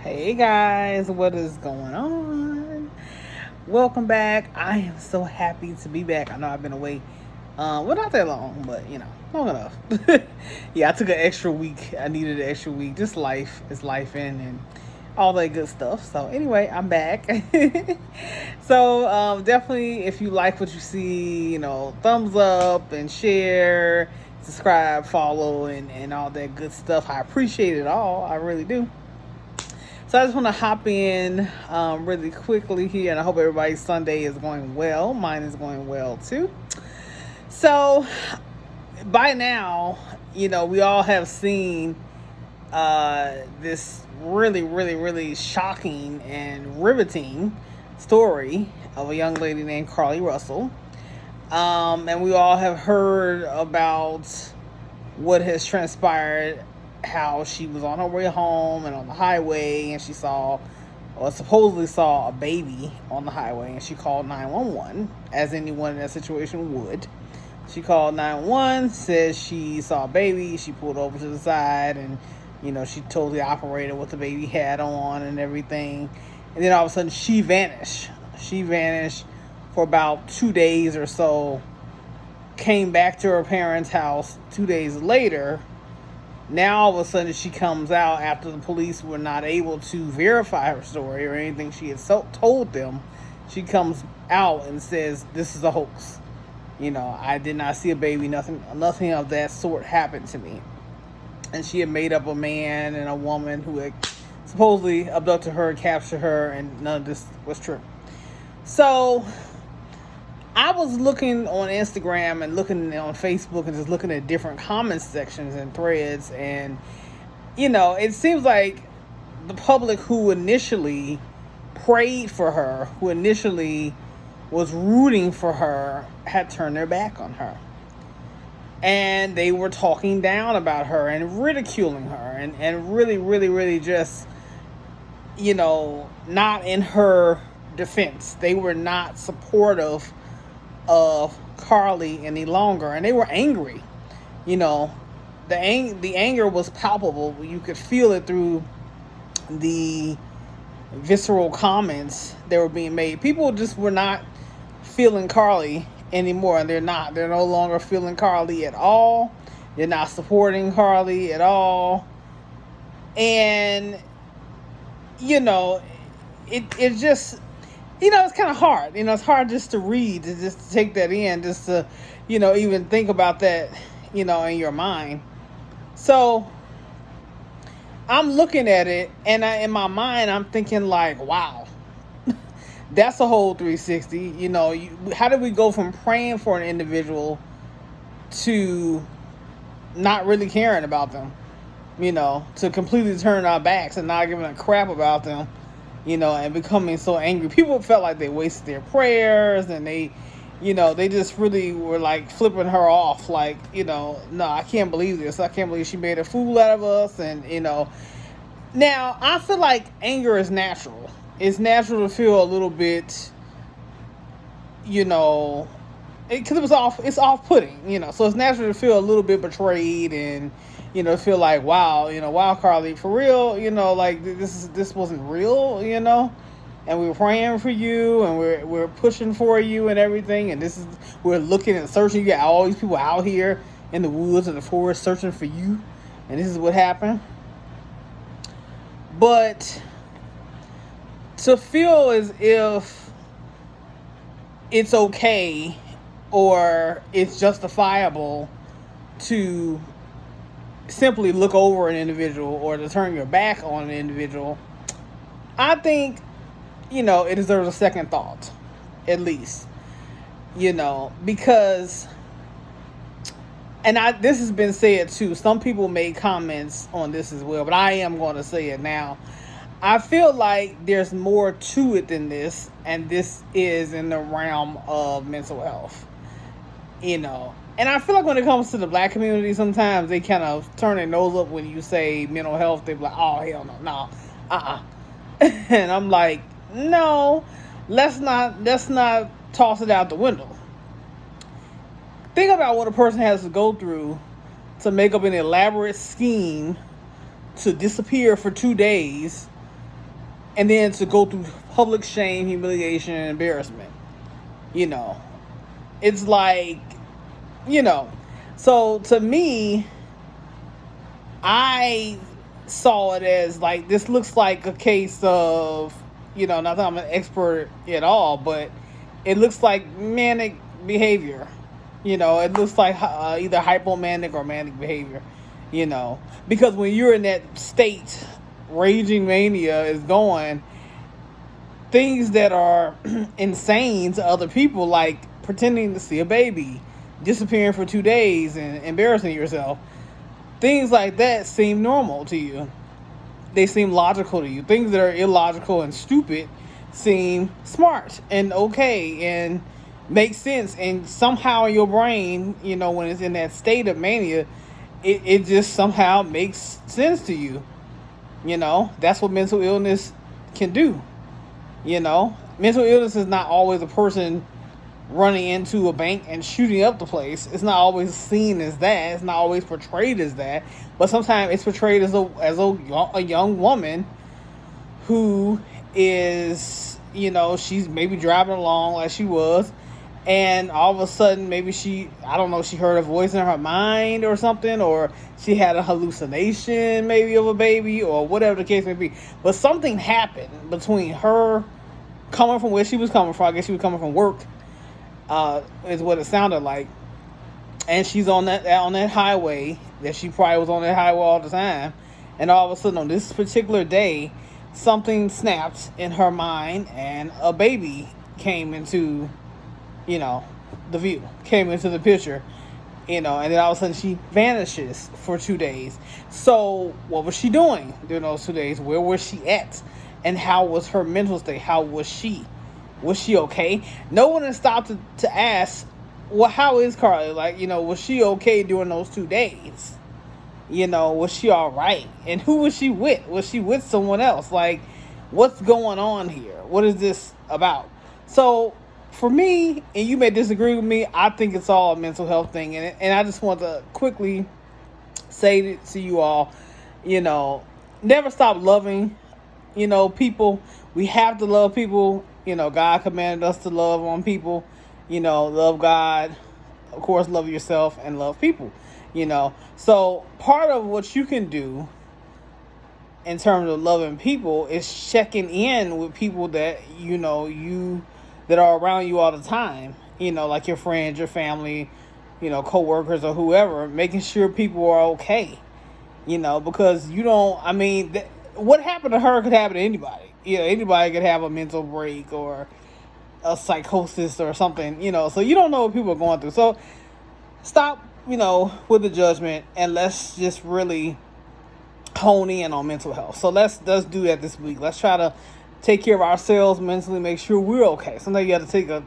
Hey guys, what is going on? Welcome back. I am so happy to be back. I know I've been away, well, not that long, but long enough. Yeah, I took an extra week. I needed an extra week. Just life is life and all that good stuff. So anyway, I'm back. So definitely, if you like what you see, thumbs up and share, subscribe, follow, and all that good stuff. I appreciate it all. I really do. So I just want to hop in really quickly here, and I hope everybody's Sunday is going well. Mine is going well too. So by now, we all have seen this really, really, really shocking and riveting story of a young lady named Carlee Russell. And we all have heard about what has transpired, how she was on her way home and on the highway, and she saw or supposedly saw a baby on the highway, and she called 911, as anyone in that situation would. She called 911, says she saw a baby. She pulled over to the side, and she told the operator what the baby had on and everything. And then all of a sudden she vanished. She vanished for about 2 days or so, came back to her parents' house 2 days later. Now all of a sudden she comes out after the police were not able to verify her story or anything she had told them. She comes out and says, "This is a hoax. I did not see a baby. Nothing of that sort happened to me." And she had made up a man and a woman who had supposedly abducted her, captured her, and none of this was true. So I was looking on Instagram and looking on Facebook and just looking at different comment sections and threads, and it seems like the public who initially prayed for her, who initially was rooting for her, had turned their back on her. And they were talking down about her and ridiculing her and really, really, really just, not in her defense. They were not supportive of Carlee any longer, and they were angry. The anger was palpable. You could feel it through the visceral comments that were being made. People just were not feeling Carlee anymore, and they're no longer feeling Carlee at all. They're not supporting Carlee at all. And it just, it's kind of hard. It's hard just to read, to just take that in, just to, even think about that, in your mind. So I'm looking at it, and in my mind, I'm thinking like, wow, that's a whole 360. How did we go from praying for an individual to not really caring about them, to completely turning our backs and not giving a crap about them, and becoming so angry. People felt like they wasted their prayers, and they just really were like flipping her off, like, no, I can't believe this. I can't believe she made a fool out of us. And, now I feel like anger is natural. It's natural to feel a little bit, because it's off-putting, so it's natural to feel a little bit betrayed and, feel like, wow, wow, Carlee, for real, like this wasn't real, and we were praying for you, and we're pushing for you and everything, and we're looking and searching. You got all these people out here in the woods and the forest searching for you, and this is what happened. But to feel as if it's okay or it's justifiable to simply look over an individual or to turn your back on an individual, I think, it deserves a second thought, at least, because, and this has been said too, some people made comments on this as well, but I am going to say it now. I feel like there's more to it than this, and this is in the realm of mental health, And I feel like when it comes to the black community, sometimes they kind of turn their nose up when you say mental health. They're like, oh, hell no, And I'm like, no, let's not toss it out the window. Think about what a person has to go through to make up an elaborate scheme to disappear for 2 days and then to go through public shame, humiliation, and embarrassment. You know, it's like, you know. So to me, I saw it as like, this looks like a case of, not that I'm an expert at all, but it looks like manic behavior. It looks like either hypomanic or manic behavior. Because when you're in that state, raging mania is going, things that are insane to other people, like pretending to see a baby, disappearing for 2 days and embarrassing yourself, things like that seem normal to you. They seem logical to you. Things that are illogical and stupid seem smart and okay and make sense. And somehow in your brain, when it's in that state of mania, it just somehow makes sense to you. That's what mental illness can do. Mental illness is not always a person running into a bank and shooting up the place. It's not always seen as that. It's not always portrayed as that. But sometimes it's portrayed as a young woman who is, she's maybe driving along like she was, and all of a sudden maybe she heard a voice in her mind or something, or she had a hallucination maybe of a baby, or whatever the case may be. But something happened between her coming from where she was coming from. I guess she was coming from work, is what it sounded like. And she's on that highway, that she probably was on that highway all the time. And all of a sudden on this particular day, something snapped in her mind and a baby came into, the view, came into the picture, and then all of a sudden she vanishes for 2 days. So what was she doing during those 2 days? Where was she at? And how was her mental state? How was she? Was she okay? No one has stopped to ask, well, how is Carly? Like, was she okay during those 2 days? Was she all right? And who was she with? Was she with someone else? Like, what's going on here? What is this about? So for me, and you may disagree with me, I think it's all a mental health thing. And I just want to quickly say to you all, never stop loving, people. We have to love people. God commanded us to love on people. Love God, of course, love yourself, and love people. So part of what you can do in terms of loving people is checking in with people that that are around you all the time, like your friends, your family, co-workers, or whoever, making sure people are okay, because what happened to her could happen to anybody. Anybody could have a mental break or a psychosis or something, so you don't know what people are going through. So stop, with the judgment, and let's just really hone in on mental health. So let's do that this week. Let's try to take care of ourselves mentally, make sure we're okay. Sometimes you got to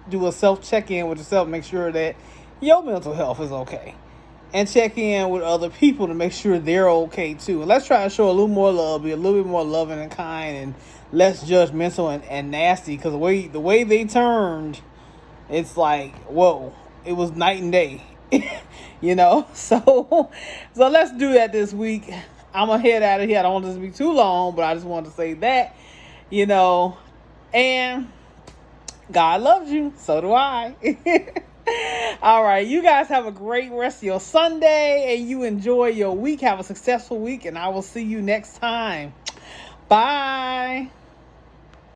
do a self check-in with yourself, make sure that your mental health is okay, and check in with other people to make sure they're okay too. And let's try to show a little more love, be a little bit more loving and kind, and less judgmental and nasty. Because the way they turned, it's like, whoa, it was night and day. So let's do that this week. I'm gonna head out of here. I don't want this to be too long, but I just wanted to say that, and God loves you. So do I. All right. You guys have a great rest of your Sunday, and you enjoy your week. Have a successful week, and I will see you next time. Bye.